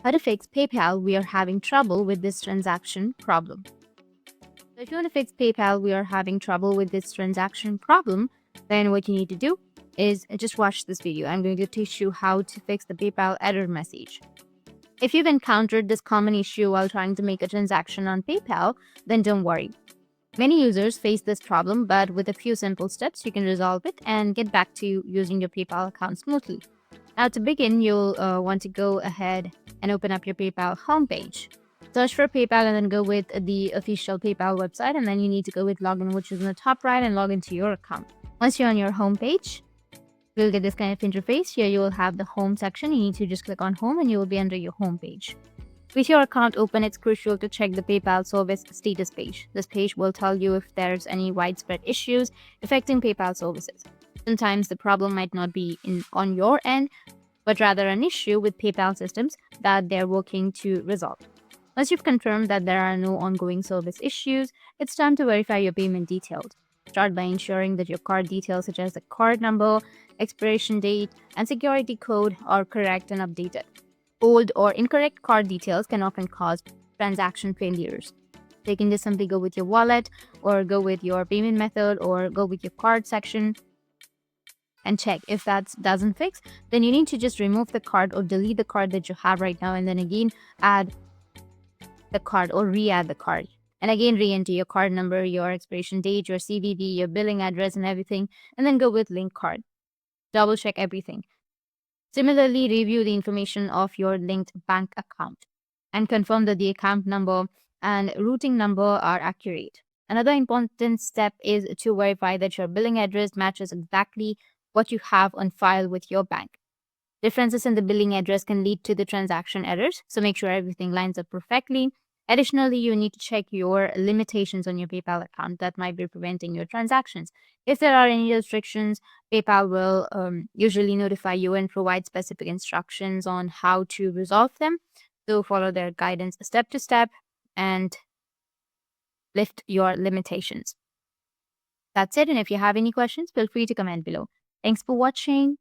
How to fix PayPal, we are having trouble with this transaction problem. So if you want to fix PayPal, we are having trouble with this transaction problem, then what you need to do is just watch this video. I'm going to teach you how to fix the PayPal error message. If you've encountered this common issue while trying to make a transaction on PayPal, then don't worry. Many users face this problem, but with a few simple steps, you can resolve it and get back to using your PayPal account smoothly. Now, to begin, you'll want to go ahead and open up your PayPal homepage. Search for PayPal and then go with the official PayPal website, and then you need to go with login, which is in the top right, and log into your account. Once you're on your homepage, you'll get this kind of interface. Here you will have the home section. You need to just click on home and you will be under your homepage. With your account open, it's crucial to check the PayPal service status page. This page will tell you if there's any widespread issues affecting PayPal services. Sometimes the problem might not be on your end, but rather an issue with PayPal systems that they're working to resolve. Once you've confirmed that there are no ongoing service issues, it's time to verify your payment details. Start by ensuring that your card details such as the card number, expiration date, and security code are correct and updated. Old or incorrect card details can often cause transaction failures. So you can just simply go with your wallet or go with your payment method or go with your card section and check. If that doesn't fix, then you need to just remove the card or delete the card that you have right now, and then again add the card or re-add the card. And again, re-enter your card number, your expiration date, your CVV, your billing address, and everything, and then go with link card. Double check everything. Similarly, review the information of your linked bank account and confirm that the account number and routing number are accurate. Another important step is to verify that your billing address matches exactly what you have on file with your bank. Differences in the billing address can lead to the transaction errors, so make sure everything lines up perfectly. Additionally, you need to check your limitations on your PayPal account that might be preventing your transactions. If there are any restrictions, PayPal will usually notify you and provide specific instructions on how to resolve them. So follow their guidance step to step and lift your limitations. That's it. And if you have any questions, feel free to comment below. Thanks for watching.